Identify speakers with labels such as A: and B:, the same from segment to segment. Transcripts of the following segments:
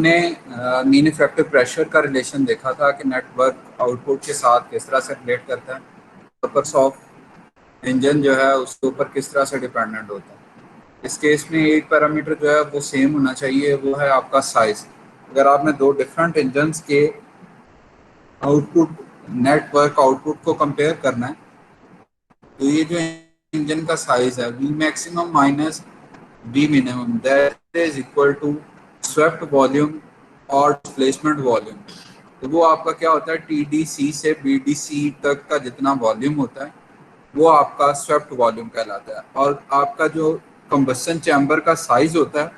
A: ने mean effective pressure का relation देखा था कि नेटवर्क आउटपुट के साथ किस तरह से रिलेट करता है, पर्पस ऑफ इंजन जो है उसके ऊपर किस तरह से डिपेंडेंट होता है। इस केस में एक पैरामीटर जो है वो सेम होना चाहिए, वो है आपका साइज। अगर आपने दो डिफरेंट इंजन्स के आउटपुट नेटवर्क आउटपुट को कंपेयर करना है तो ये जो इंजन का साइज है V maximum minus V minimum that is equal to swept volume और डिस्प्लेसमेंट वॉल्यूम। तो वो आपका क्या होता है, टीडीसी से बीडीसी तक का जितना वॉल्यूम होता है वो आपका स्वेप्ट वॉल्यूम कहलाता है। और आपका जो कंबस्शन चैम्बर का साइज होता है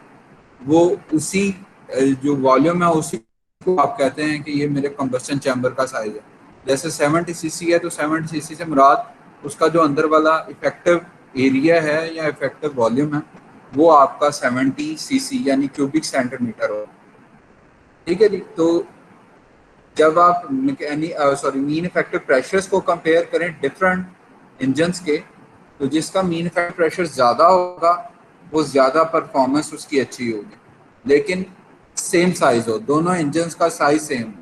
A: वो उसी जो वॉल्यूम है उसी को आप कहते हैं कि ये मेरे कंबस्शन चैम्बर का साइज है। जैसे 70 सीसी है तो 70 सीसी से मुराद उसका जो अंदर वाला इफेक्टिव एरिया है या इफेक्टिव वॉल्यूम है वो आपका 70 सीसी यानी क्यूबिक सेंटीमीटर हो। ठीक है जी। तो जब आप मीन इफेक्टिव प्रेशर्स को कंपेयर करें डिफरेंट इंजन्स के, तो जिसका मीन इफेक्टिव प्रेशर ज़्यादा होगा वो ज़्यादा परफॉर्मेंस उसकी अच्छी होगी, लेकिन सेम साइज हो, दोनों इंजन्स का साइज सेम हो।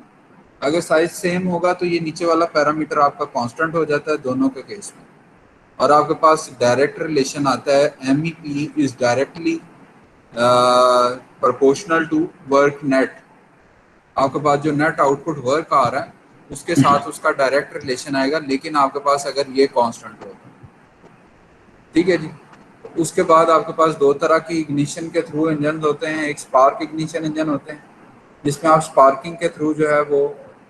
A: अगर साइज सेम होगा तो ये नीचे वाला पैरामीटर आपका कांस्टेंट हो जाता है दोनों के केस में, और आपके पास डायरेक्ट रिलेशन आता है M E P is directly proportional to work net. आपके पास जो नेट आउटपुट वर्क आ रहा है उसके साथ उसका डायरेक्ट रिलेशन आएगा, लेकिन आपके पास अगर ये कांस्टेंट होगा। ठीक है जी। उसके बाद आपके पास दो तरह की इग्निशन के थ्रू इंजन होते हैं। एक स्पार्क इग्निशन इंजन होते हैं जिसमें आप स्पार्किंग के थ्रू जो है वो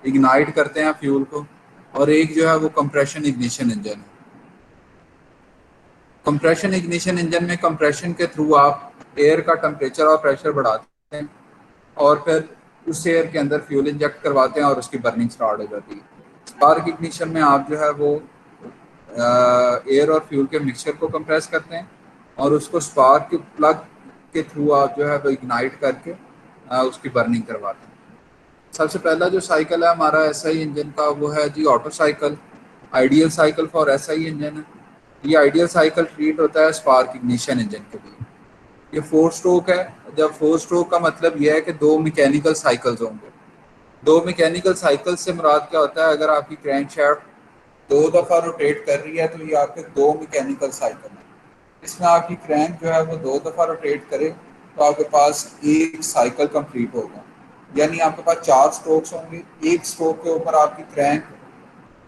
A: इग्नाइट करते हैं फ्यूल को, और एक जो है वो कंप्रेशन इग्निशन इंजन है। कंप्रेशन इग्निशन इंजन में कंप्रेशन के थ्रू आप एयर का टेम्परेचर और प्रेशर बढ़ाते हैं और फिर उस एयर के अंदर फ्यूल इंजेक्ट करवाते हैं और उसकी बर्निंग स्टार्ट हो जाती है। स्पार्क इग्निशन में आप जो है वो एयर और फ्यूल के मिक्सचर को कंप्रेस करते हैं और उसको स्पार्क के प्लग के थ्रू आप जो है वो इग्नाइट करके उसकी बर्निंग करवाते हैं। सबसे पहला जो साइकिल है हमारा एसआई इंजन का वो है जी Otto cycle, ideal cycle for SI engine है। ये आइडियल साइकिल ट्रीट होता है स्पार्क इग्निशन इंजन के लिए। ये 4 स्ट्रोक है। जब 4 स्ट्रोक का मतलब यह है कि दो मैकेनिकल साइकिल्स होंगे। दो मैकेनिकल साइकिल से मुराद क्या होता है, अगर आपकी क्रैंकशाफ्ट 2 दफ़ा रोटेट कर रही है तो ये आपके दो मैकेनिकल साइकिल है। इसमें आपकी क्रैंक जो है वो 2 दफ़ा रोटेट करे तो आपके पास एक साइकिल कंप्लीट होगा, यानी आपके पास 4 स्ट्रोक्स होंगे। एक स्ट्रोक के ऊपर आपकी क्रैंक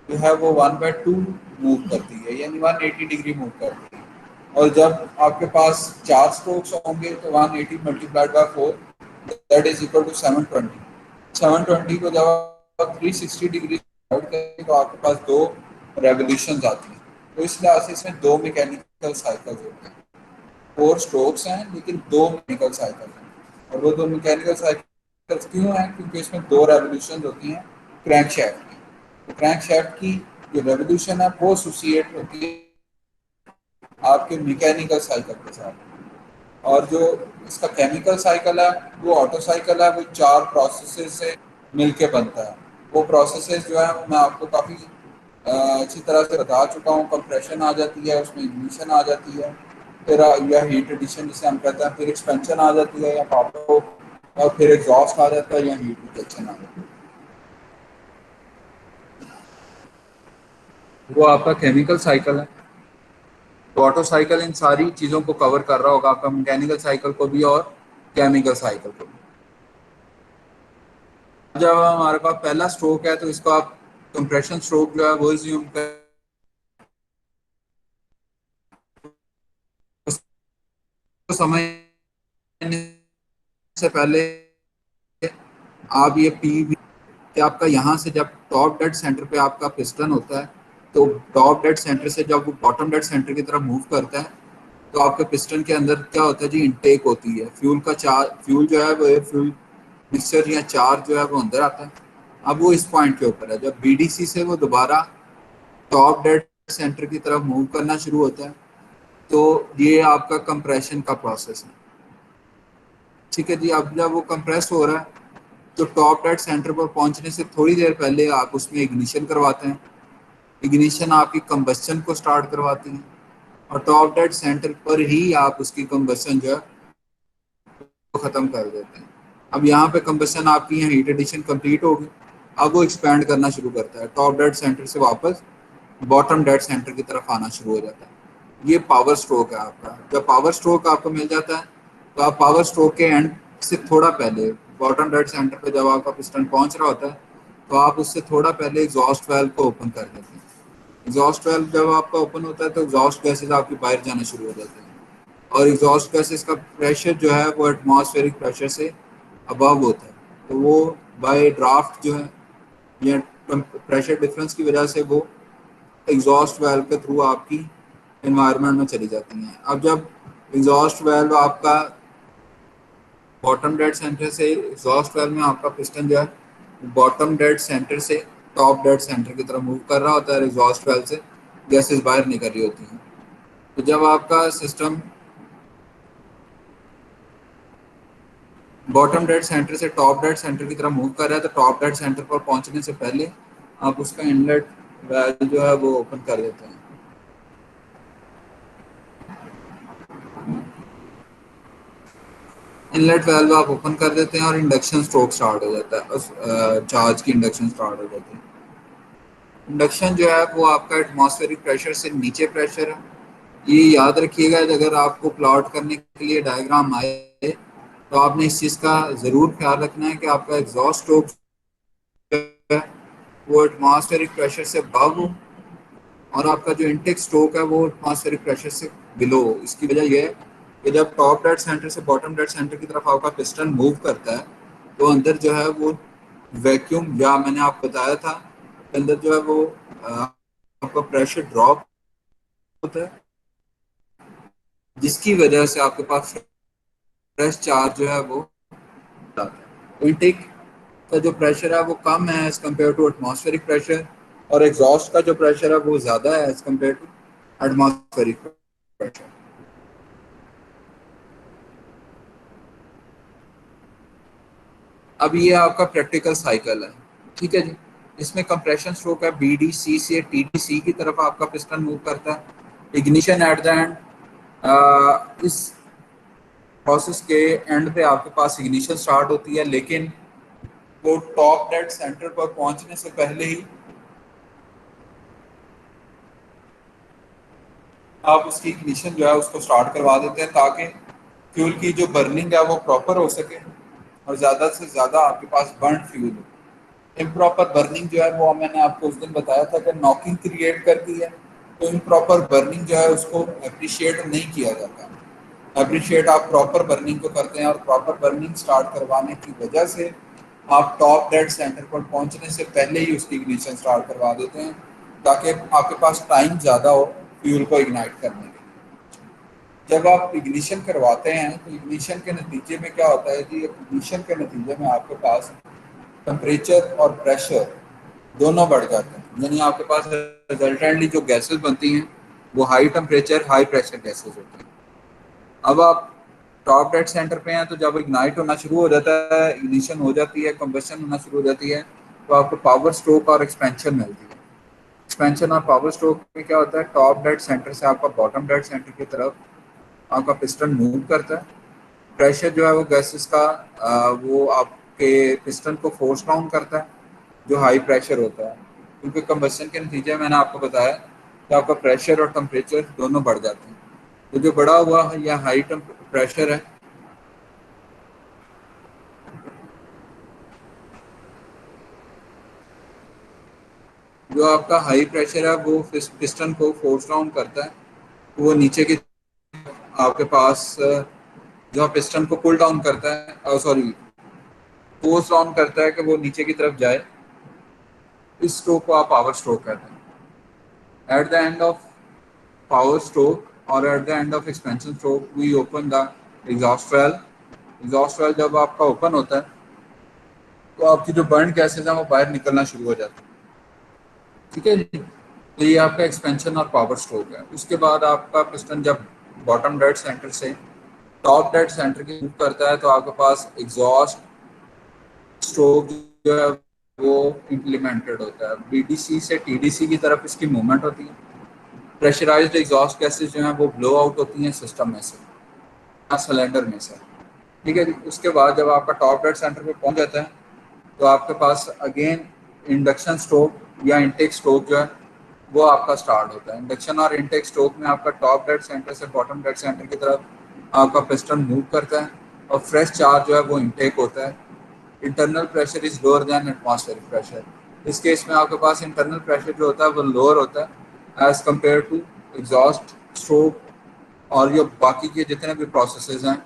A: जो है वो 1/2 मूव करती है, यानी 180 डिग्री मूव करती है। और जब आपके पास 4 स्ट्रोक्स होंगे तो 180 multiplied by 4 that is equal to 720। 720 को जब आप 360 डिग्री करेंगे तो आपके पास दो रेवोल्यूशन आती हैं। तो इस लिहाज से इसमें दो मैकेनिकल साइकिल होते हैं। 4 स्ट्रोक्स हैं लेकिन दो मैकेनिकल साइकिल हैं। और वो दो मैकेनिकल साइकिल क्यों हैं, क्योंकि इसमें दो रेवोल्यूशन होती हैं क्रैंकशाफ्ट की। तो क्रैंकशाफ्ट की जो रेवोल्यूशन है वो एसोसिएट होती है आपके मैकेनिकल साइकिल के साथ। और जो इसका केमिकल साइकिल है वो ऑटो साइकिल है, वो 4 प्रोसेसेस से मिलके बनता है। वो प्रोसेसेस जो है मैं आपको काफ़ी अच्छी तरह से बता चुका हूँ। कंप्रेशन आ जाती है, उसमें इग्निशन आ जाती है, फिर या हीट एडिशन जिसे हम कहते हैं, फिर एक्सपेंशन आ जाती है या पावर, और फिर एग्जॉस्ट आ जाता है या हीट रिजेक्शन आ जाती है। वो आपका केमिकल साइकिल है। तो ऑटो साइकिल इन सारी चीज़ों को कवर कर रहा होगा, आपका मैकेनिकल साइकिल को भी और केमिकल साइकिल को भी। जब हमारे पास पहला स्ट्रोक है तो इसको आप कंप्रेशन स्ट्रोक जो है वो ज्यूम कर समझने से पहले आप ये पी कि आपका यहाँ से जब टॉप डेड सेंटर पे आपका पिस्टन होता है तो टॉप डेड सेंटर से जब वो बॉटम डेड सेंटर की तरफ मूव करता है तो आपके पिस्टन के अंदर क्या होता है जी, इनटेक होती है फ्यूल का। फ्यूल जो है वो एयर फ्यूल मिक्सचर या चार्ज जो है वो अंदर आता है। अब वो इस पॉइंट के ऊपर है, जब बीडीसी से वो दोबारा टॉप डेड सेंटर की तरफ मूव करना शुरू होता है तो ये आपका कंप्रेशन का प्रोसेस है। ठीक है जी। अब जब वो कंप्रेस हो रहा है तो टॉप डेड सेंटर पर पहुंचने से थोड़ी देर पहले आप उसमें इग्निशन करवाते हैं। इग्निशन आपकी कंबस्शन को स्टार्ट करवाती है और टॉप डेड सेंटर पर ही आप उसकी कंबस्शन जो है वो ख़त्म कर देते हैं। अब यहाँ पे कंबशन आपकी यहाँ हीट एडिशन कंप्लीट होगी। अब वो एक्सपैंड करना शुरू करता है, टॉप डेड सेंटर से वापस बॉटम डेड सेंटर की तरफ आना शुरू हो जाता है। ये पावर स्ट्रोक है आपका। जब पावर स्ट्रोक आपको मिल जाता है तो आप पावर स्ट्रोक के एंड से थोड़ा पहले बॉटम डेड सेंटर पे जब आपका पिस्टन पहुंच रहा होता है तो आप उससे थोड़ा पहले एग्जॉस्ट वाल्व को ओपन कर देते हैं। एग्जॉस्ट वाल्व जब आपका ओपन होता है तो एग्जॉस्ट गैसेज आपकी बाहर जाना शुरू हो जाते हैं, और एग्जॉस्ट गैसेज का प्रेशर जो है वो एटमॉस्फेरिक प्रेशर से अबव होता है। तो वो बाय ड्राफ्ट जो है या प्रेशर डिफरेंस की वजह से वो एग्जॉस्ट वाल्व के थ्रू आपकी एनवायरनमेंट में चली जाती हैं। अब जब एग्जॉस्ट वाल्व आपका बॉटम डेड सेंटर से एग्जॉस्ट वाल्व में आपका पिस्टन जो है बॉटम डेड सेंटर से टॉप डेड सेंटर की तरफ मूव कर रहा होता है, एग्जॉस्ट वाल्व से गैसेस बाहर निकल रही होती हैं। तो जब आपका सिस्टम बॉटम डेड सेंटर से टॉप डेड सेंटर की तरफ मूव कर रहा है तो टॉप डेड सेंटर पर पहुंचने से पहले आप उसका इनलेट वाल्व जो है वो ओपन कर देते हैं। इनलेट वाल्व आप ओपन कर देते हैं और इंडक्शन स्ट्रोक स्टार्ट हो जाता है, चार्ज की इंडक्शन स्टार्ट हो जाती है। इंडक्शन जो है वो आपका एटमॉस्फेरिक प्रेशर से नीचे प्रेशर है। ये याद रखिएगा, अगर आपको प्लॉट करने के लिए डायग्राम आए तो आपने इस चीज़ का ज़रूर ख्याल रखना है कि आपका एग्जॉस्ट स्ट्रोक है वो एटमॉस्फेरिक प्रेशर से अबव हो और आपका जो इनटेक स्ट्रोक है वो एटमॉस्फेरिक प्रेशर से बिलो हो। इसकी वजह यह है कि जब टॉप डेड सेंटर से बॉटम डेड सेंटर की तरफ आपका पिस्टन मूव करता है तो अंदर जो है वो वैक्यूम, या मैंने आपको बताया था अंदर जो है वो आपका प्रेशर ड्रॉप होता है, जिसकी वजह से आपके पास फ्रेश चार्ज जो है वो आता है। तो इनटेक का जो प्रेशर है वो कम है as compare to atmospheric pressure, और एग्जॉस्ट का जो प्रेशर है वो ज़्यादा है as compare to atmospheric pressure. अब ये आपका प्रैक्टिकल साइकिल है, ठीक है जी। इसमें कंप्रेशन स्ट्रोक है, BDC से TDC की तरफ आपका पिस्टन मूव करता है। इग्निशन एट द एंड, इस प्रोसेस के एंड पे आपके पास इग्निशन स्टार्ट होती है, लेकिन वो टॉप डेड सेंटर पर पहुंचने से पहले ही आप उसकी इग्निशन जो है उसको स्टार्ट करवा देते हैं ताकि फ्यूल की जो बर्निंग है वो प्रॉपर हो सके और ज़्यादा से ज़्यादा आपके पास बर्न फ्यूल हो। इम्प्रॉपर बर्निंग जो है वो मैंने आपको उस दिन बताया था कि नॉकिंग क्रिएट करती है। तो इम्प्रॉपर बर्निंग जो है उसको अप्रिशिएट नहीं किया जाता। अप्रिशिएट आप प्रॉपर बर्निंग को करते हैं और प्रॉपर बर्निंग स्टार्ट करवाने की वजह से आप टॉप डेड सेंटर पर पहुंचने से पहले ही उसकी इग्निशन स्टार्ट करवा देते हैं ताकि आपके पास टाइम ज़्यादा हो फ्यूल को इग्नाइट करने के लिए। जब आप इग्निशन करवाते हैं तो इग्निशन के नतीजे में क्या होता है कि इग्निशन के नतीजे में आपके पास टेम्परेचर और प्रेशर दोनों बढ़ जाते हैं, यानी आपके पास रिजल्टेंटली जो गैसेस बनती हैं वो high temperature high pressure gases होती हैं। अब आप टॉप डेड सेंटर पे हैं तो जब इग्नाइट होना शुरू हो जाता है, इग्निशन हो जाती है, कंबशन होना शुरू हो जाती है, तो आपको पावर स्ट्रोक और एक्सपेंशन मिलती है। एक्सपेंशन और पावर स्ट्रोक में क्या होता है, टॉप डेड सेंटर से आपका बॉटम डेड सेंटर की तरफ आपका पिस्टन मूव करता है। प्रेशर जो है वो गैसेस का वो आपके पिस्टन को फोर्स डाउन करता है जो हाई प्रेशर होता है, क्योंकि कंबशन के नतीजे में मैंने आपको बताया कि आपका प्रेशर और टेम्परेचर दोनों बढ़ जाते हैं। तो जो बढ़ा हुआ है या हाई प्रेशर है, जो आपका हाई प्रेशर है वो पिस्टन को फोर्स डाउन करता है, वो नीचे की आपके पास जो पिस्टन को पुल डाउन करता है, सॉरी फोर्स डाउन करता है कि वो नीचे की तरफ जाए। इस स्ट्रोक को आप पावर स्ट्रोक कहते हैं। At the end of power stroke और at the end of expansion stroke we open the exhaust valve. Exhaust valve जब आपका ओपन होता है तो आपकी जो बर्न गैसेज हैं वो बाहर निकलना शुरू हो जाती है, ठीक है जी। तो ये आपका एक्सपेंशन और पावर स्ट्रोक है। उसके बाद आपका पिस्टन जब बॉटम डेड सेंटर से टॉप डेड सेंटर की मूव करता है तो आपके पास एग्जॉस्ट स्ट्रोक जो है वो इम्प्लीमेंटेड होता है। BDC से TDC की तरफ इसकी मूवमेंट होती है। प्रेशराइज्ड एग्जॉस्ट गैसेज जो हैं वो ब्लो आउट होती हैं सिस्टम में से, सिलेंडर में से। ठीक है जी। उसके बाद जब आपका टॉप डेड सेंटर पे पहुंच जाता है तो आपके पास अगेन इंडक्शन स्ट्रोक या इनटेक स्ट्रोक जो है वो आपका स्टार्ट होता है। इंडक्शन और इनटेक स्ट्रोक में आपका टॉप डेड सेंटर से बॉटम डेड सेंटर की तरफ आपका पिस्टन मूव करता है और फ्रेश चार्ज जो है वो इनटेक होता है। Internal pressure is lower than atmospheric pressure. इस केस में आपके पास इंटरनल प्रेशर जो होता है वो लोअर होता है as compare to exhaust stroke और ये बाकी के जितने भी प्रोसेसेस हैं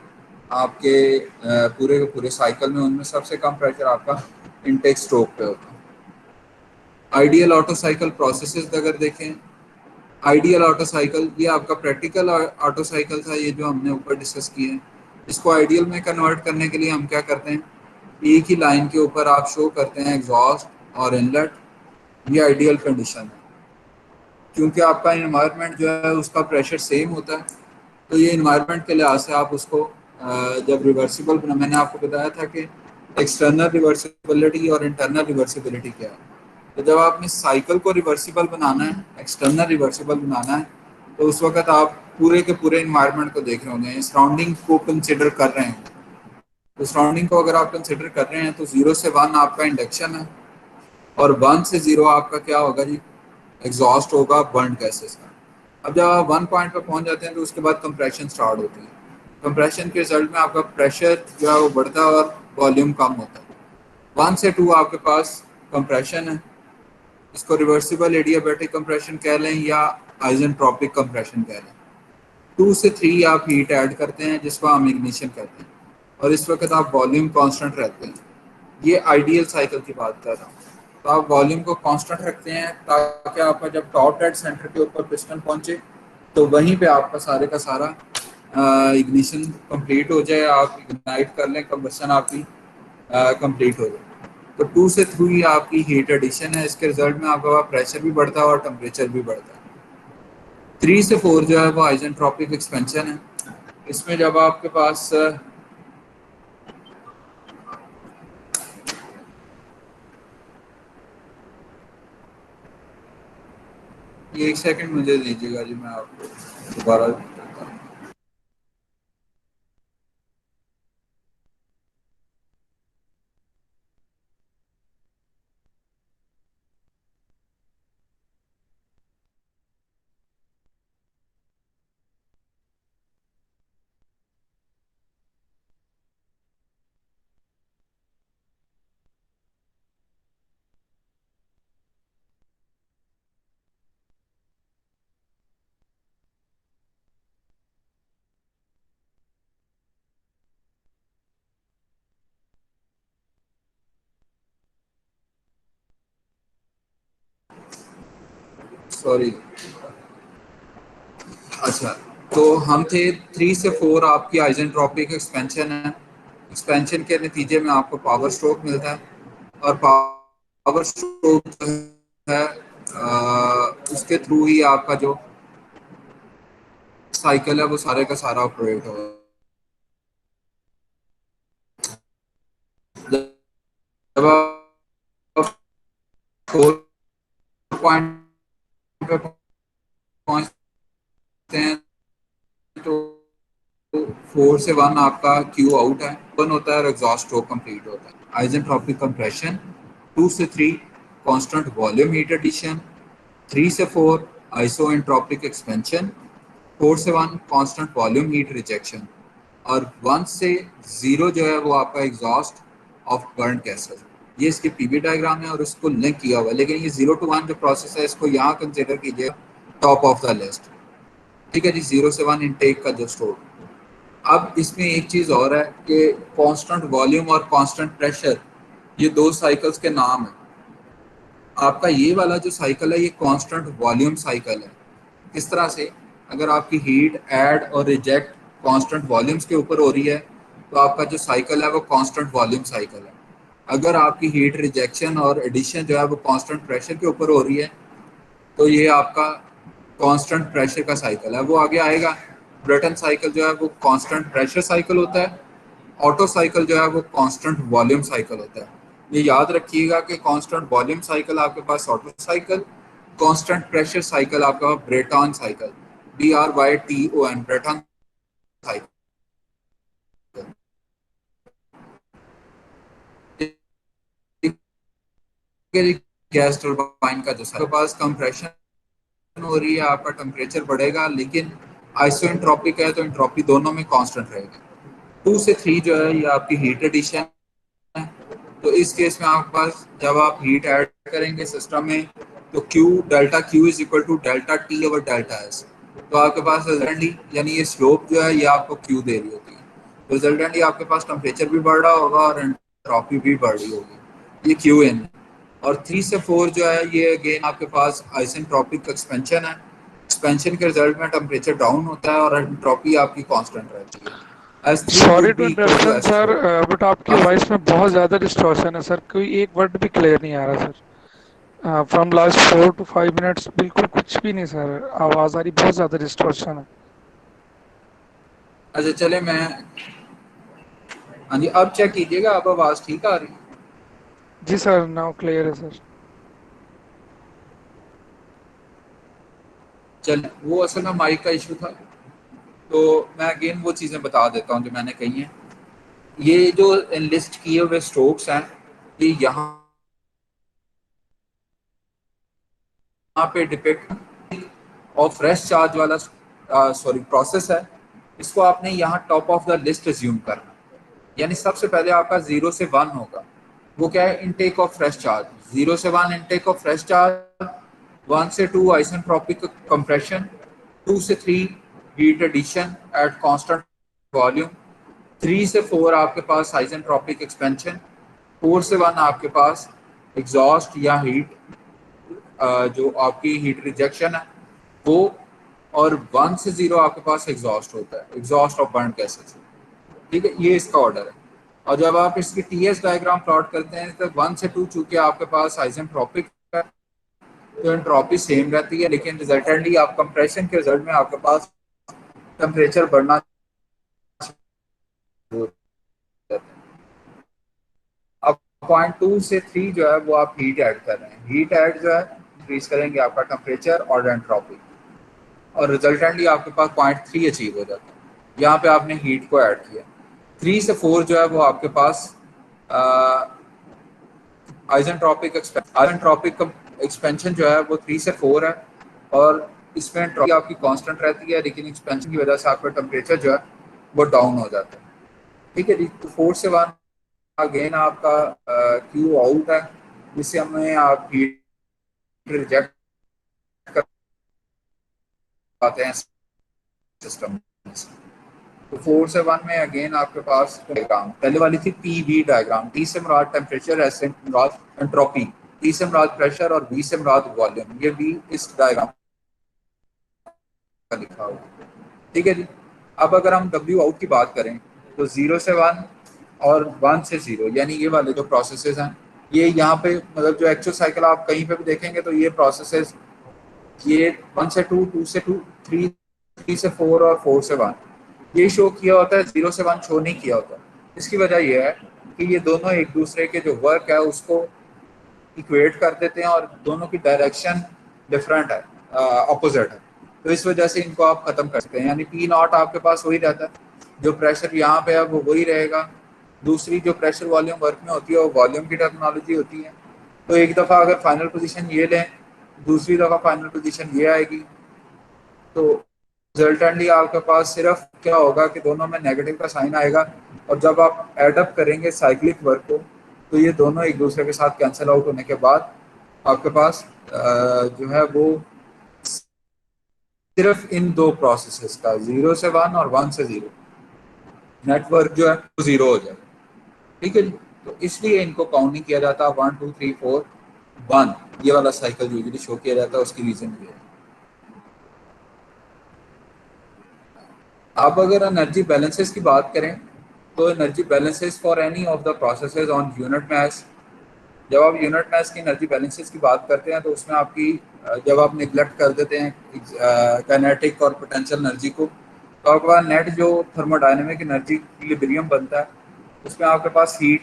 A: आपके पूरे के पूरे साइकिल में, उनमें सबसे कम प्रेशर आपका इनटेक स्ट्रोक पे होता है। आइडियल ऑटो साइकिल प्रोसेसेस अगर देखें, आइडियल ऑटो साइकिल ये आपका प्रैक्टिकल ऑटो साइकिल था, ये जो हमने ऊपर डिस्कस किए हैं। इसको आइडियल में कन्वर्ट करने के लिए हम क्या करते हैं, एक ही लाइन के ऊपर आप शो करते हैं एग्जॉस्ट और इनलेट। ये आइडियल कंडीशन है क्योंकि आपका इन्वायरमेंट जो है उसका प्रेशर सेम होता है। तो ये इन्वायरमेंट के लिहाज से आप उसको जब रिवर्सिबल बना, मैंने आपको बताया था कि एक्सटर्नल रिवर्सिबिलिटी और इंटरनल रिवर्सिबिलिटी क्या है। तो जब आपने साइकिल को रिवर्सिबल बनाना है, एक्सटर्नल रिवर्सिबल बनाना है, तो उस वक्त आप पूरे के पूरे इन्वायरमेंट को देख रहे होंगे, सराउंडिंग को कंसिडर कर रहे हैं। तो सराउंडिंग को अगर आप कंसिडर कर रहे हैं तो 0 से 1 आपका इंडक्शन है और 1 से 0 आपका क्या होगा जी, एग्जॉस्ट होगा बर्न गैसेस का। अब जब आप 1 पॉइंट पर पहुंच जाते हैं तो उसके बाद कंप्रेशन स्टार्ट होती है। कंप्रेशन के रिजल्ट में आपका प्रेशर जो है वो बढ़ता है और वॉल्यूम कम होता है। 1 से 2 आपके पास कंप्रेशन है, इसको रिवर्सिबल एडियाबैटिक कंप्रेशन कह लें या आइजेंट्रोपिक कंप्रेशन कह लें। 2 से 3 आप हीट ऐड करते हैं जिसको हम इग्निशन कहते हैं और इस वक्त आप वॉल्यूम कांस्टेंट रहते हैं। ये आइडियल साइकिल की बात कर रहा हूँ। तो आप वॉल्यूम को कांस्टेंट रखते हैं ताकि आपका जब टॉप डेड सेंटर के ऊपर पिस्टन पहुंचे तो वहीं पे आपका सारे का सारा इग्निशन कंप्लीट हो जाए, आप इग्नाइट कर लें, कंबशन आपकी कंप्लीट हो जाए। तो 2 से 3 आपकी हीट एडिशन है, इसके रिजल्ट में आपका प्रेशर भी बढ़ता है और टेम्परेचर भी बढ़ता है। 3 से 4 जो है वो आइजेंट्रोपिक एक्सपेंशन है। इसमें जब आपके पास ये 1 सेकंड मुझे दीजिएगा जी, मैं आपको दोबारा बताता हूँ। सॉरी। अच्छा, तो हम थे 3 से 4 आपकी आइजेंट्रोपिक एक्सपेंशन है। एक्सपेंशन के नतीजे में आपको पावर स्ट्रोक मिलता है और पावर स्ट्रोक जो है उसके थ्रू ही आपका जो साइकिल है वो सारे का सारा ऑपरेट होगा। जब आप 4 पॉइंट पे पहुंचते हैं तो 4 से 1 आपका क्यू आउट है, बन होता है और एग्जॉस्ट स्ट्रोक कंप्लीट होता है। आइजेंट्रोपिक कंप्रेशन। 2 से 3 कांस्टेंट वॉल्यूम हीट एडिशन। 3 से 4 आइसोएंट्रोपिक एक्सपेंशन। 4 से 1 कांस्टेंट वॉल्यूम हीट रिजेक्शन और 1 से 0 जो है वो आपका एग्जॉस्ट ऑफ बर्न गैसेस। ये इसकी पीवी डायग्राम है और इसको लिंक किया हुआ है, लेकिन ये 0 to 1 जो प्रोसेस है इसको यहाँ कंसिडर कीजिए टॉप ऑफ द लिस्ट। ठीक है जी, 0 से 1 इनटेक का जो स्ट्रोक। अब इसमें एक चीज़ और है कि कांस्टेंट वॉल्यूम और कांस्टेंट प्रेशर ये दो साइकिल्स के नाम हैं। आपका ये वाला जो साइकिल है ये कांस्टेंट वॉल्यूम साइकिल है। किस तरह से, अगर आपकी हीट ऐड और रिजेक्ट कांस्टेंट वॉल्यूम्स के ऊपर हो रही है तो आपका जो साइकिल है वो कांस्टेंट वॉल्यूम साइकिल है। अगर आपकी हीट रिजेक्शन और एडिशन जो है वो कांस्टेंट प्रेशर के ऊपर हो रही है तो ये आपका कांस्टेंट प्रेशर का साइकिल है। वो आगे आएगा। ब्रेटन साइकिल जो है वो कांस्टेंट प्रेशर साइकिल होता है। ऑटो साइकिल जो है वो कांस्टेंट वॉल्यूम साइकिल होता है। ये याद रखिएगा कि कांस्टेंट वॉल्यूम साइकिल आपके पास Otto cycle, constant pressure cycle आपका Brayton cycle, BRYTON Brayton cycle. Gas turbine का जो आपके पास कंप्रेशन हो रही है, आपका टेम्परेचर बढ़ेगा, लेकिन आइसोएंट्रोपिक है तो एंट्रोपी दोनों में कांस्टेंट रहेगी। 2 से 3 जो है ये आपकी हीट एडिशन है। तो इस केस में आपके पास जब आप हीट ऐड करेंगे सिस्टम में, तो Q delta Q is equal to delta T over delta S। तो आपके पास रिजल्टेंटली यानी ये स्लोप जो है ये आपको Q दे रही होती है। तो रिजल्टेंटली आपके पास टेम्परेचर भी बढ़ रहा होगा और एंट्रोपी भी बढ़ रही होगी, ये Q इन। और 3 से 4 जो है ये अगेन आपके पास आइसेंट्रोपिक एक्सपेंशन है। एक्सपेंशन के रिजल्ट में टेम्परेचर डाउन होता है और एंट्रोपी आपकी कांस्टेंट रहती है। S3
B: sorry
A: would
B: to
A: be equal to
B: interruption sir,
A: S4।
B: But आपकी वॉइस में बहुत ज़्यादा डिस्टॉर्शन है सर, कोई एक वर्ड भी क्लियर नहीं आ रहा sir. From last 4 to 5 minutes बिल्कुल कुछ भी नहीं सर, आवाज़ आ रही, बहुत ज़्यादा डिस्टॉर्शन है।
A: अच्छा चले मैं, हाँ जी अब चेक कीजिएगा, अब आवाज़ ठीक आ रही है?
B: जी सर, नाउ क्लियर है सर।
A: चल वो असल में माइक का इशू था। तो मैं अगेन वो चीज़ें बता देता हूँ जो मैंने कही हैं। ये जो लिस्ट किए हुए स्ट्रोक्स हैं, ये यहाँ पे डिपेक्ट और फ्रेश चार्ज वाला सॉरी प्रोसेस है। इसको आपने यहाँ top of the list assume करना, यानी सबसे पहले आपका 0 से 1 होगा। वो क्या है? Intake of fresh charge. 0 से 1 इनटेक ऑफ फ्रेश चार्ज, 1 से 2 आइसेंट्रोपिक कंप्रेशन, 2 से 3 heat addition at constant volume, 3 से 4 आपके पास आइसेंट्रोपिक एक्सपेंशन, 4 से 1 आपके पास एग्जॉस्ट या हीट जो आपकी हीट रिजेक्शन है वो, और 1 से 0 आपके पास एग्जॉस्ट होता है, एग्जॉस्ट ऑफ बर्न गैसेस। ठीक है, ये इसका ऑर्डर है। और जब आप इसकी टीएस डायग्राम प्लॉट करते हैं तो 1 से 2 चूंकि आपके पास आइसेंट्रोपिक है तो एंट्रोपी सेम रहती है, लेकिन रिजल्टेंटली आप कंप्रेशन के रिजल्ट में आपके पास टेम्परेचर बढ़ना शुरू हो जाता है। अब पॉइंट 2 से 3 जो है वो आप हीट ऐड कर रहे हैं। हीट ऐड जो है इंक्रीज करेंगे आपका टेम्परेचर और एंट्रोपी, और रिजल्टेंटली आपके पास पॉइंट 3 अचीव हो जाता है। यहाँ पे आपने हीट को ऐड किया। 3 से 4 जो है वो आपके पास आइसेंट्रोपिक एक्सपेंशन जो है वो 3 से 4 है, और इसमें एंट्रोपी आपकी कांस्टेंट रहती है, लेकिन एक्सपेंशन की वजह से आपका टेम्परेचर जो है वो डाउन हो जाता है। ठीक है जी। तो 4 से 1 अगेन आपका क्यू आउट है, जिससे हमें आप हीट रिजेक्ट कर पाते हैं सिस्टम। तो 4 से 1 में अगेन आपके पास डायग्राम पहले वाली थी पी वी डायग्राम। टी से मुराद टेम्परेचर, एस से मुराद एंट्रोपी, टी से मुराद प्रेशर और वी से मुराद वॉल्यूम। ये वी इस डायग्राम का लिखा हुआ। ठीक है जी। अब अगर हम डब्ल्यू आउट की बात करें तो 0 से 1 और 1 से 0 यानी ये वाले जो प्रोसेसेस हैं, ये यहाँ पे मतलब जो एक्चुअल साइकिल आप कहीं पे भी देखेंगे तो ये प्रोसेसेस, ये 1 से 2, 2 से 2, 3, 3 से 4 और 4 से 1 ये शो किया होता है, 0 से 1 शो नहीं किया होता। इसकी वजह यह है कि ये दोनों एक दूसरे के जो वर्क है उसको इक्वेट कर देते हैं और दोनों की डायरेक्शन डिफरेंट है, अपोजिट है। तो इस वजह से इनको आप खत्म कर सकते हैं, यानी पी नॉट आपके पास वही रहता है, जो प्रेशर यहाँ पे है वो वही रहेगा। दूसरी जो प्रेशर वॉल्यूम वर्क में होती है वो वॉल्यूम की टेक्नोलॉजी होती है। तो एक दफ़ा अगर फाइनल पोजीशन ये लें, दूसरी दफ़ा फाइनल पोजीशन ये आएगी, तो रिजल्टेंटली आपके पास सिर्फ क्या होगा कि दोनों में नेगेटिव का साइन आएगा, और जब आप एडअप करेंगे साइक्लिक वर्क को तो ये दोनों एक दूसरे के साथ कैंसिल आउट होने के बाद आपके पास जो है वो सिर्फ इन दो प्रोसेसेस का 0 से 1 और 1 से 0 नेटवर्क जो है वो 0 हो जाए। ठीक है जी। तो इसलिए इनको काउंट नहीं किया जाता 1 2 3 4 1, ये वाला साइकिल यूजली शो किया जाता है। उसकी रीजन ये है। अब अगर एनर्जी बैलेंसेस की बात करें तो energy balances for any of the processes on unit mass, जब आप यूनिट मास की एनर्जी बैलेंसेस की बात करते हैं तो उसमें आपकी जब आप निगलेक्ट कर देते हैं काइनेटिक और पोटेंशियल एनर्जी को, तो आपके पास नेट जो थर्मोडायनेमिक एनर्जी इक्विलिब्रियम बनता है उसमें आपके पास हीट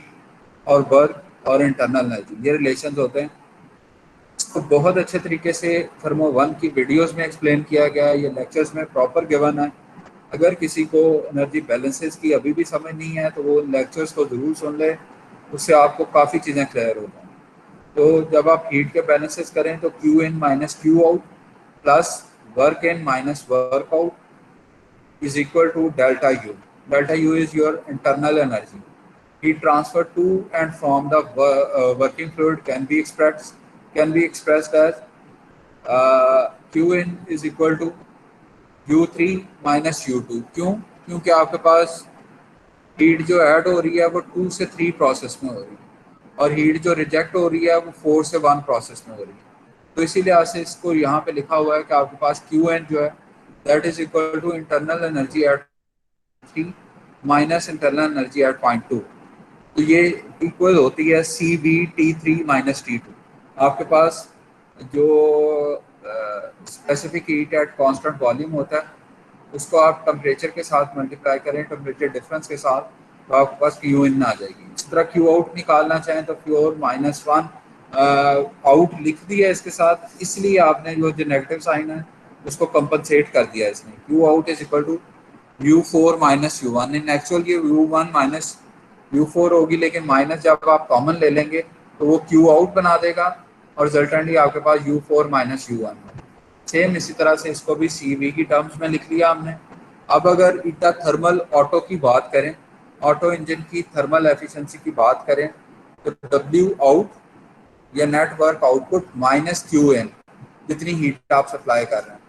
A: और वर्क और इंटरनल एनर्जी ये रिलेशंस होते हैं। इसको बहुत अच्छे तरीके से थर्मो 1 की वीडियोस में एक्सप्लेन किया गया है, ये लेक्चर्स में प्रॉपर गिवन है। अगर किसी को एनर्जी बैलेंसेस की अभी भी समझ नहीं है तो वो लेक्चर्स को ज़रूर सुन ले, उससे आपको काफ़ी चीज़ें क्लियर हो जाएंगी। तो जब आप हीट के बैलेंसेस करें तो Q in minus Q out plus work in minus work out is equal to delta U. Delta U is your internal energy. Heat transfer to and from the working fluid can be expressed as Q in is equal to U3 minus U2. क्यों? क्योंकि आपके पास heat जो add हो रही है वो 2 से 3 process में हो रही है और हीट जो रिजेक्ट हो रही है वो 4 से 1 प्रोसेस में हो रही है. तो इसीलिए से इसको यहाँ पे लिखा हुआ है कि आपके पास क्यू एन जो है that is equal to internal energy at 3 minus internal energy at point 2. तो ये इक्वल होती है C V T three minus T two. आपके पास जो specific heat at constant volume होता है उसको आप टेम्परेचर के साथ मल्टीप्लाई करें, टेम्परेचर डिफरेंस के साथ, तो आपके पास क्यू इन आ जाएगी. इस तरह क्यू आउट निकालना चाहें तो Q out minus one out लिख दिया इसके साथ, इसलिए आपने जो नेगेटिव साइन है उसको कंपनसेट कर दिया इसने. Q out is equal to U4 minus U1. In actual ये U1 माइनस U4 होगी, लेकिन माइनस जब आप कॉमन ले लेंगे तो वो Q आउट बना देगा और रिजल्टेंटली आपके पास U4 माइनस U1. सेम इसी तरह से इसको भी CV की टर्म्स में लिख लिया हमने. अब अगर इतना थर्मल ऑटो की बात करें, ऑटो इंजन की थर्मल एफिशिएंसी की बात करें तो W आउट या नेटवर्क आउटपुट माइनस QN जितनी हीट आप सप्लाई कर रहे हैं,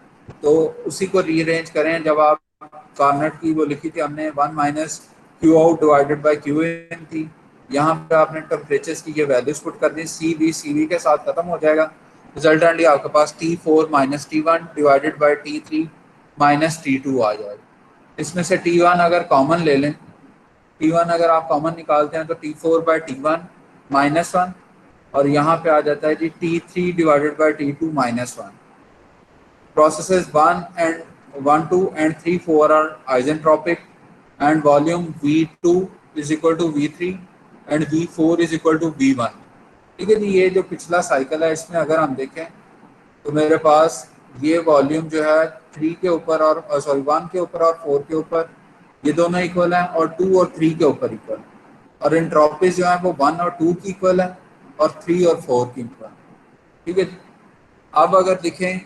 A: तो उसी को रीअरेंज करें. जब आप कार्नेट की वो लिखी थी हमने 1 minus Q out divided by Q in थी, यहाँ पे आपने टेम्परेचर्स की ये वैल्यूज पुट कर दी. सी वी के साथ खत्म हो जाएगा. रिजल्टेंटली आपके पास T4 minus T1 divided by T3 minus T2 आ जाएगा. इसमें से T1 अगर कॉमन ले लें, T1 अगर आप कॉमन निकालते हैं तो T4 by T1 minus one, और यहाँ पे आ जाता है जी T3 divided by T2 minus one. Processes 1, 2 and 3, 4 are isentropic and volume V2 is equal to V3 and V4 is equal to V1. ठीक है जी. ये जो पिछला साइकिल है इसमें अगर हम देखें तो मेरे पास ये वॉल्यूम जो है 3 के ऊपर और 1 के ऊपर और 4 के ऊपर ये दोनों इक्वल हैं और 2 और 3 के ऊपर इक्वल, और एंट्रोपीज जो है वो 1 और 2 की इक्वल है और 3 और 4 की इक्वल. ठीक है जी. अब अगर देखें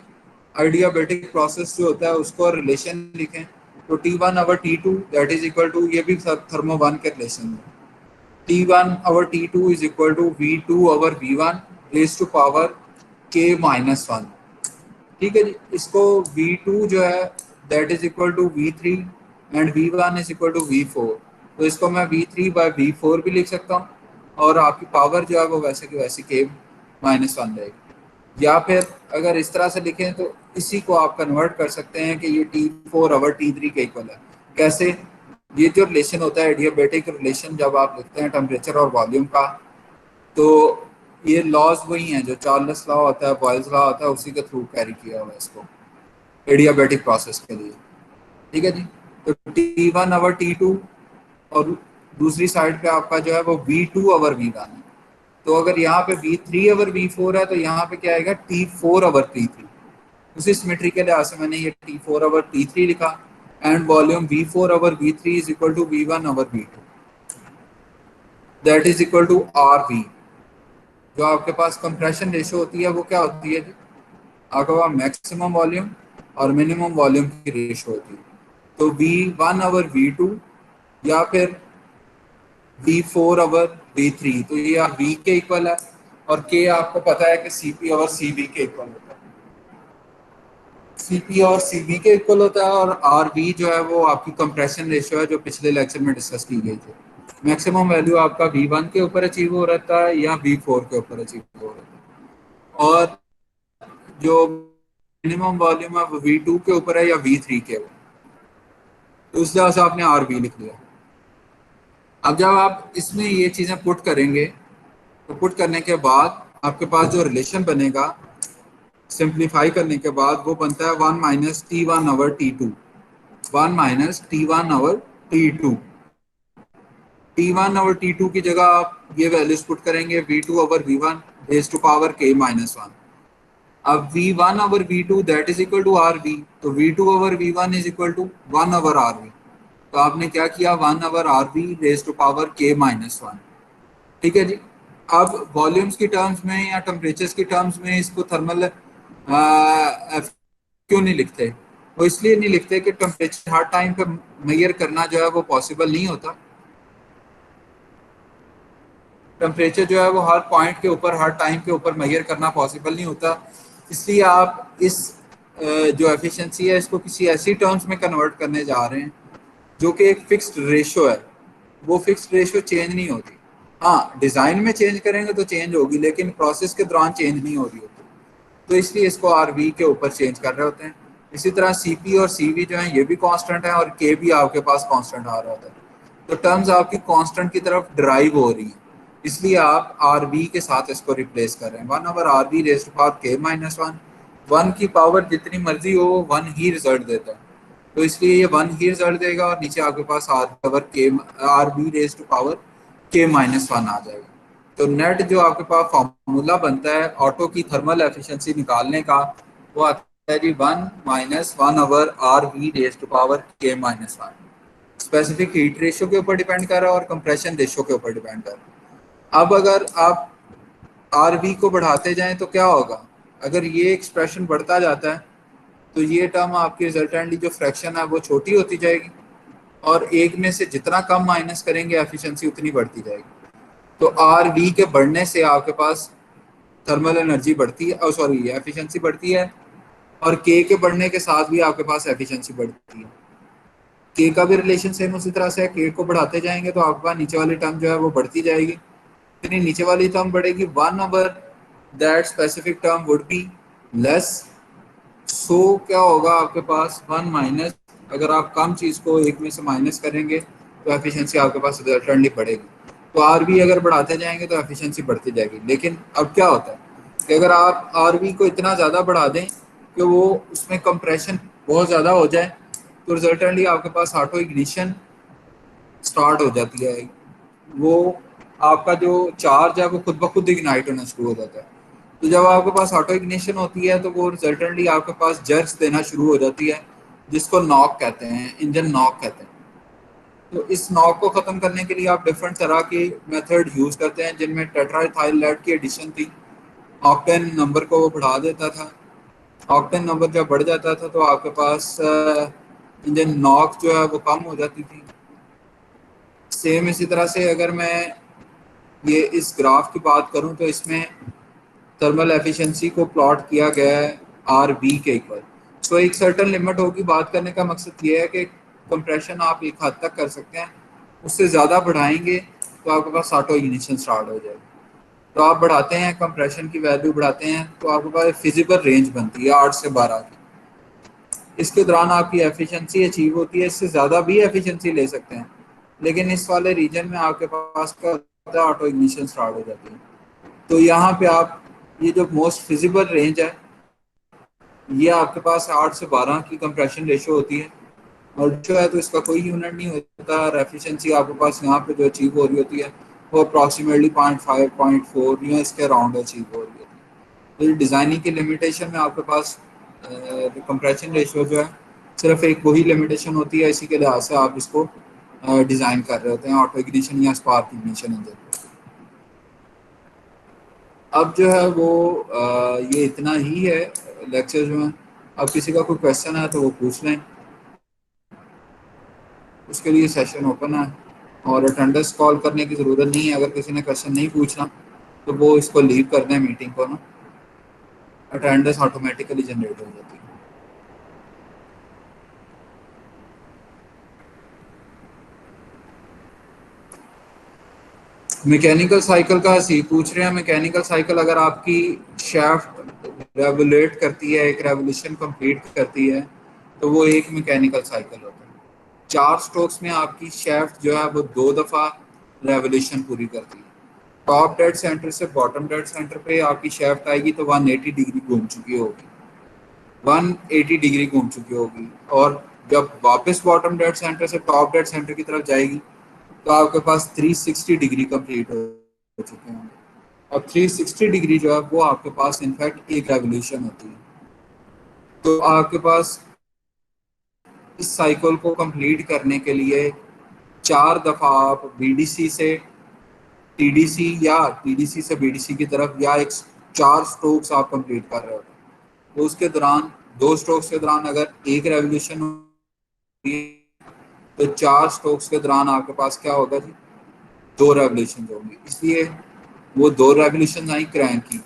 A: आइडियाबैटिक प्रोसेस जो होता है उसको रिलेशन लिखें तो T1 over T2 that is equal to, ये भी थर्मो वन के रिलेशन है, T1 over T2 is equal to V2 over V1 raise to power K minus one. ठीक है जी. इसको V2 जो है that is equal to V3 and V1 is equal to V4. तो इसको मैं V3 बाय V4 भी लिख सकता हूँ और आपकी पावर जो है वो वैसे की वैसी K माइनस वन रहेगी. या फिर अगर इस तरह से लिखें तो इसी को आप कन्वर्ट कर सकते हैं कि ये T4 ओवर T3 के इक्वल है. कैसे? ये जो रिलेशन होता है एडियाबैटिक रिलेशन, जब आप लिखते हैं टेम्परेचर और वॉल्यूम का, तो ये लॉज वही हैं जो चार्ल्स लॉ होता है, बॉयल्स लॉ होता है, उसी के थ्रू कैरी किया हुआ है इसको एडियाबैटिक प्रोसेस के लिए. ठीक है जी. तो T1 ओवर T2 और दूसरी साइड पे आपका जो है वो V2 ओवर V1 है. तो अगर यहाँ पे V3 ओवर V4 है तो यहाँ पे क्या आएगा T4 ओवर T3. उसी सिमेट्री के लिहाज से मैंने ये T4 ओवर T3 लिखा and volume V4 over V3 is equal to V1 over V2 that is equal to RV. जो आपके पास कंप्रेशन रेशो होती है वो क्या होती है जी? आपके पास मैक्सिमम वॉल्यूम और मिनिमम वॉल्यूम की रेशो होती है. तो V1 ओवर V2 या फिर V4 ओवर V3, तो ये V के इक्वल है और K आपको पता है कि CP ओवर CB के इक्वल होता है. CP और CB के इक्वल होता है और RV जो है वो आपकी कंप्रेशन रेशियो है जो पिछले लेक्चर में डिस्कस की गई थी. मैक्सिमम वैल्यू आपका V1 के ऊपर अचीव हो रहता है या V4 के ऊपर अचीव हो रहता है, और जो मिनिमम वॉल्यूम है वो V2 के ऊपर है या V3 के ऊपर. तो उस तरह से आपने RV लिख लिया. अब जब आप इसमें ये चीज़ें पुट करेंगे तो पुट करने के बाद आपके पास जो रिलेशन बनेगा सिंप्लीफाई करने के बाद वो बनता है 1 minus T1 over T2, 1 minus T1 over T2. T1 over T2 की जगह आप ये वैल्यूज पुट करेंगे V2 over V1 raise to power K minus one. अब V1 over V2 that is equal to RV, तो V2 over V1 is equal to 1 over RV. तो आपने क्या किया 1 over RV raise to power K minus one. ठीक है जी. अब volumes की टर्म्स में या टेम्परेचर्स की टर्म्स में इसको थर्मल क्यों नहीं लिखते? वो इसलिए नहीं लिखते कि टेम्परेचर हर टाइम पे मेजर करना जो है वो पॉसिबल नहीं होता। टेम्परेचर जो है वो हर पॉइंट के ऊपर हर टाइम के ऊपर मेजर करना पॉसिबल नहीं होता। इसलिए आप इस जो एफिशिएंसी है इसको किसी ऐसी टर्म्स में कन्वर्ट करने जा रहे हैं जो कि एक फिक्स्ड रेशो है। वो फिक्स्ड रेशो चेंज नहीं होती। हाँ, डिज़ाइन में चेंज करेंगे तो चेंज होगी, लेकिन प्रोसेस के दौरान चेंज नहीं हो रही होती। तो इसलिए इसको आर वी के ऊपर चेंज कर रहे होते हैं। इसी तरह सी पी और सी वी जो है ये भी कांस्टेंट है और के भी आपके पास कांस्टेंट आ रहा होता है। तो टर्म्स आपकी कांस्टेंट की तरफ ड्राइव हो रही है, इसलिए आप आर वी के साथ इसको रिप्लेस कर रहे हैं। 1/RV रेज़ टू पावर के माइनस वन। वन की पावर जितनी मर्जी हो वन ही रिजल्ट देता है, तो इसलिए ये वन ही रिजल्ट देगा और नीचे आपके पास R B raise to power के माइनस वन आ जाएगा। तो नेट जो आपके पास फार्मूला बनता है ऑटो की थर्मल एफिशिएंसी निकालने का, वो आता है जी 1 - 1/RV रेज़ टू पावर के minus one. Specific heat ratio के ऊपर डिपेंड कर रहा है और कंप्रेशन रेशियो के ऊपर डिपेंड कर रहा है। अब अगर आप आर वी को बढ़ाते जाएं तो क्या होगा? अगर ये एक्सप्रेशन बढ़ता जाता है तो ये टर्म आपकी रिजल्टेंटली जो फ्रैक्शन है वो छोटी होती जाएगी, और एक में से जितना कम माइनस करेंगे एफिशिएंसी उतनी बढ़ती जाएगी। तो आर वी के बढ़ने से आपके पास थर्मल एनर्जी बढ़ती है, और सॉरी एफिशिएंसी बढ़ती है, और के बढ़ने के साथ भी आपके पास एफिशिएंसी बढ़ती है। के का भी रिलेशन सेम उसी तरह से है, के को बढ़ाते जाएंगे तो आपका नीचे वाली टर्म जो है वो बढ़ती जाएगी। इतनी नीचे वाली टर्म बढ़ेगी, 1 that specific term would be less. So क्या होगा आपके पास 1 माइनस, अगर आप कम चीज़ को एक में से माइनस करेंगे तो एफिशिएंसी आपके पास रिजल्टेंटली बढ़ेगी। तो आर वी अगर बढ़ाते जाएंगे तो एफिशिएंसी बढ़ती जाएगी। लेकिन अब क्या होता है कि अगर आप आर वी को इतना ज़्यादा बढ़ा दें कि वो उसमें कंप्रेशन बहुत ज़्यादा हो जाए, तो रिजल्टेंटली आपके पास ऑटो इग्निशन स्टार्ट हो जाती है। वो आपका जो चार्ज है वो खुद ब खुद इग्नाइट होना शुरू हो जाता है। तो जब आपके पास ऑटो इग्निशन होती है तो वो रिजल्टेंटली आपके पास जर्क्स देना शुरू हो जाती है, जिसको नॉक कहते हैं, इंजन नॉक कहते हैं। तो इस नॉक को ख़त्म करने के लिए आप डिफरेंट तरह के मेथड यूज़ करते हैं, जिनमें टेट्राइथाइल लेड की एडिशन थी। ऑक्टेन नंबर को वो बढ़ा देता था। ऑक्टेन नंबर जब बढ़ जाता था तो आपके पास इंजन नॉक जो है वो कम हो जाती थी। सेम इसी तरह से अगर मैं ये इस ग्राफ की बात करूं तो इसमें थर्मल एफिशिएंसी को प्लॉट किया गया है आर बी के इक्वल। सो एक सर्टन लिमिट होगी। बात करने का मकसद ये है कि कंप्रेशन आप एक हद तक कर सकते हैं, उससे ज़्यादा बढ़ाएंगे तो आपके पास ऑटो इग्निशन स्टार्ट हो जाएगा। तो आप बढ़ाते हैं कंप्रेशन की वैल्यू बढ़ाते हैं तो आपके पास फिजिकल रेंज बनती है 8 से 12 की। इसके दौरान आपकी एफिशिएंसी अचीव होती है। इससे ज़्यादा भी एफिशिएंसी ले सकते हैं, लेकिन इस वाले रीजन में आपके पास क्या होता है, ऑटो इग्निशन स्टार्ट हो जाती है। तो यहाँ पे आप ये जो मोस्ट फिजिबल रेंज है ये आपके पास 8 से 12 की कंप्रेशन रेशो होती है, और जो है तो इसका कोई यूनिट नहीं होता। और एफिशिएंसी आपके पास यहाँ पे जो अचीव हो रही होती है वो अप्रॉक्सीमेटली 0.5 0.4 या इसके अराउंड अचीव हो रही होती है। तो डिज़ाइनिंग की लिमिटेशन में आपके पास कंप्रेशन रेशो जो है सिर्फ एक वही लिमिटेशन होती है। इसी के लिहाज से आप इसको डिज़ाइन कर रहे होते हैं ऑटो इग्निशन या स्पार्क इग्निशन इंजन। अब जो है वो ये इतना ही है लेक्चर जो है। अब किसी का कोई क्वेश्चन है तो वो पूछ लें, उसके लिए सेशन ओपन है। और अटेंडेंस कॉल करने की ज़रूरत नहीं है। अगर किसी ने क्वेश्चन नहीं पूछना तो वो इसको लीव कर दें मीटिंग को ना, अटेंडेंस ऑटोमेटिकली जनरेट हो जाती है। मैकेनिकल साइकिल का सी पूछ रहे हैं। मैकेनिकल साइकिल अगर आपकी शाफ्ट रेवोलेट करती है, एक रेवोल्यूशन कंप्लीट करती है, तो वो एक मैकेनिकल साइकिल होता है। 4 स्ट्रोक्स में आपकी शाफ्ट जो है वो 2 दफ़ा रेवोल्यूशन पूरी करती है। टॉप डेड सेंटर से बॉटम डेड सेंटर पे आपकी शाफ्ट आएगी तो 180 डिग्री घूम चुकी होगी, 180 डिग्री घूम चुकी होगी। और जब वापस बॉटम डेड सेंटर से टॉप डेड सेंटर की तरफ जाएगी तो आपके पास 360 डिग्री कंप्लीट हो चुके होंगे। और 360 डिग्री जो है वो आपके पास इनफैक्ट एक रेवोल्यूशन होती है। तो आपके पास इस साइकिल को कंप्लीट करने के लिए 4 दफ़ा आप बीडीसी से टीडीसी या टीडीसी से बीडीसी की तरफ, या एक 4 स्ट्रोक्स आप कंप्लीट कर रहे हो, तो उसके दौरान 2 स्ट्रोक्स के दौरान अगर एक रेवोल्यूशन होती है, तो 4 स्ट्रोक्स के दौरान आपके पास क्या होगा जी, 2 रेवोल्यूशन होंगी। इसलिए वो 2 रेवोल्यूशन आई क्रैंक की,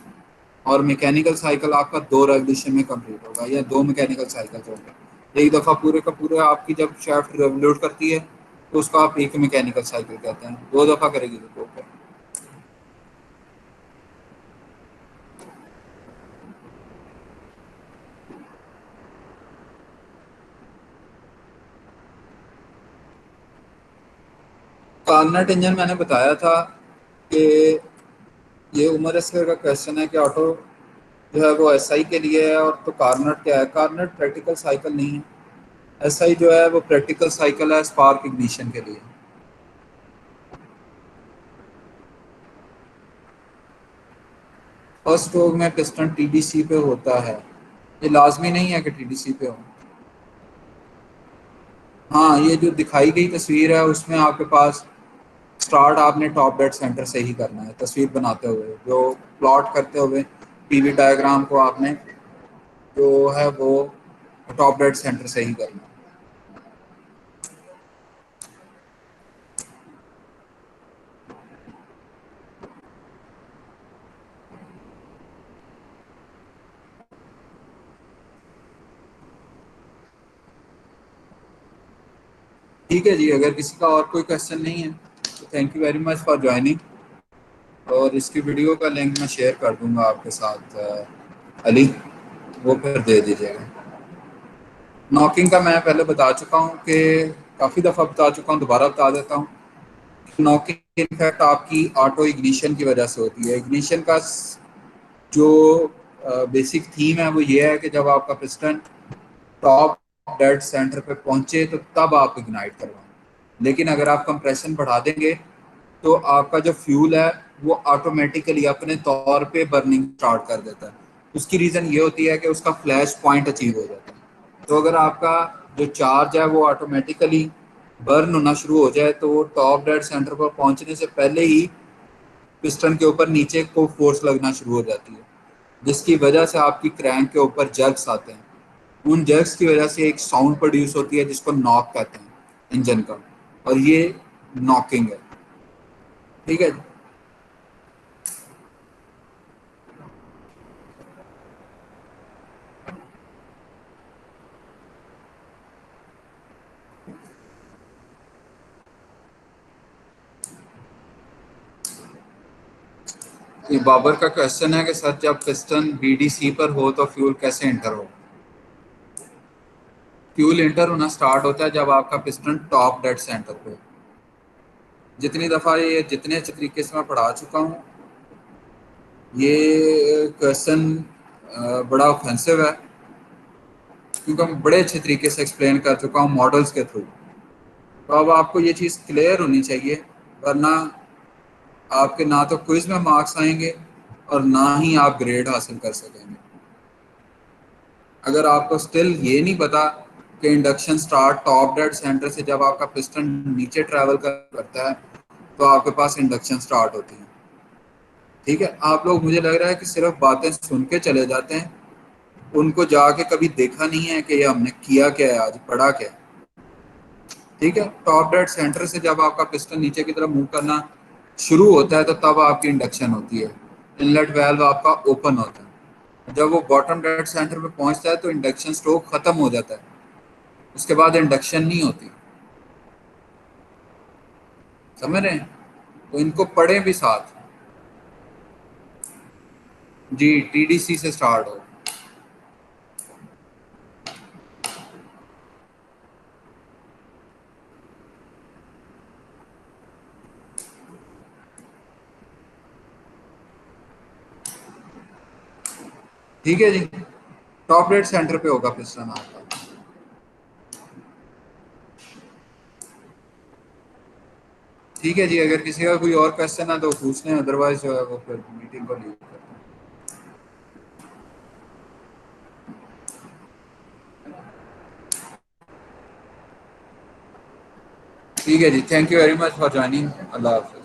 A: और मैकेनिकल साइकिल आपका 2 रेवोल्यूशन में कंप्लीट होगा, या 2 मैकेनिकल साइकिल होंगे। एक दफ़ा पूरे का पूरे आपकी जब शाफ्ट रेवोल्यूट करती है, तो उसको आप एक मैकेनिकल साइकिल कहते हैं। 2 दफ़ा करेगी तो 2 पे। कार्नट इंजन मैंने बताया था कि ये उमर असगर का क्वेश्चन है कि ऑटो जो है वो एसआई के लिए है, और तो कार्नट क्या है? कार्नट प्रैक्टिकल साइकिल नहीं है। एसआई जो है वो प्रैक्टिकल साइकिल है स्पार्क इग्निशन के लिए। फर्स्ट स्ट्रोक में पिस्टन टीडीसी पे होता है, ये लाजमी नहीं है कि टीडीसी पे हो। हाँ, ये जो दिखाई गई तस्वीर है उसमें आपके पास स्टार्ट आपने टॉप डेड सेंटर से ही करना है। तस्वीर बनाते हुए, जो प्लॉट करते हुए पीवी डायग्राम को आपने जो है वो टॉप डेड सेंटर से ही करना है। ठीक है जी, अगर किसी का और कोई क्वेश्चन नहीं है तो thank you very much for joining, और इसकी वीडियो का लिंक मैं शेयर कर दूंगा आपके साथ। अली, वो फिर दे दीजिएगा। नॉकिंग का मैं पहले बता चुका हूँ कि काफ़ी दफ़ा बता चुका हूँ, दोबारा बता देता हूँ। नॉकिंग इनफैक्ट आपकी ऑटो इग्निशन की वजह से होती है। इग्निशन का जो बेसिक थीम है वो ये है कि जब आपका पिस्टन टॉप डेड सेंटर पे पहुंचे तो तब आप इग्नाइट करवाएं। लेकिन अगर आप कंप्रेशन बढ़ा देंगे तो आपका जो फ्यूल है वो ऑटोमेटिकली अपने तौर पे बर्निंग स्टार्ट कर देता है। उसकी रीज़न ये होती है कि उसका फ्लैश पॉइंट अचीव हो जाता है। तो अगर आपका जो चार्ज है वो ऑटोमेटिकली बर्न होना शुरू हो जाए, तो टॉप डेड सेंटर पर पहुंचने से पहले ही पिस्टन के ऊपर नीचे को फोर्स लगना शुरू हो जाती है, जिसकी वजह से आपकी क्रैंक के ऊपर जर्क्स आते हैं। उन जर्क्स की वजह से एक साउंड प्रोड्यूस होती है जिसको नॉक कहते हैं इंजन का, और ये नॉकिंग है। ठीक है। ये बाबर का क्वेश्चन है कि सर जब पिस्टन बीडीसी पर हो तो फ्यूल कैसे इंटर हो? फ्यूल इंटर होना स्टार्ट होता है जब आपका पिस्टन टॉप डेड सेंटर पे हो। जितनी दफ़ा ये जितने तरीके से मैं पढ़ा चुका हूँ, ये क्वेश्चन बड़ा ऑफेंसिव है, क्योंकि मैं बड़े अच्छे तरीके से एक्सप्लेन कर चुका हूँ मॉडल्स के थ्रू। तो अब आपको ये चीज़ क्लियर होनी चाहिए, वरना आपके ना तो क्विज में मार्क्स आएंगे और ना ही आप ग्रेड हासिल कर सकेंगे। अगर आपको स्टिल ये नहीं पता कि induction start top dead centre से जब आपका पिस्टन नीचे ट्रैवल करता है तो आपके पास इंडक्शन स्टार्ट होती है। ठीक है, आप लोग मुझे लग रहा है कि सिर्फ बातें सुन के चले जाते हैं, उनको जाके कभी देखा नहीं है कि ये हमने किया क्या है, आज पढ़ा क्या है। ठीक है, टॉप डेड सेंटर से जब आपका पिस्टन नीचे की तरफ मूव करना शुरू होता है तो तब आपकी इंडक्शन होती है। इनलेट वाल्व आपका ओपन होता है। जब वो बॉटम डेड सेंटर पे पहुंचता है तो इंडक्शन स्ट्रोक खत्म हो जाता है, उसके बाद इंडक्शन नहीं होती। समझ रहे हैं? तो इनको पढ़ें भी साथ। जी, टीडीसी से स्टार्ट हो। ठीक है जी, टॉप डेड सेंटर पे होगा पिस्टन आपका। ठीक है जी, अगर किसी का कोई और क्वेश्चन है तो पूछ लें, अदरवाइज जो है वो फिर मीटिंग को लीव करते हैं। ठीक है जी, thank you very much for joining. अल्लाह हाफिज।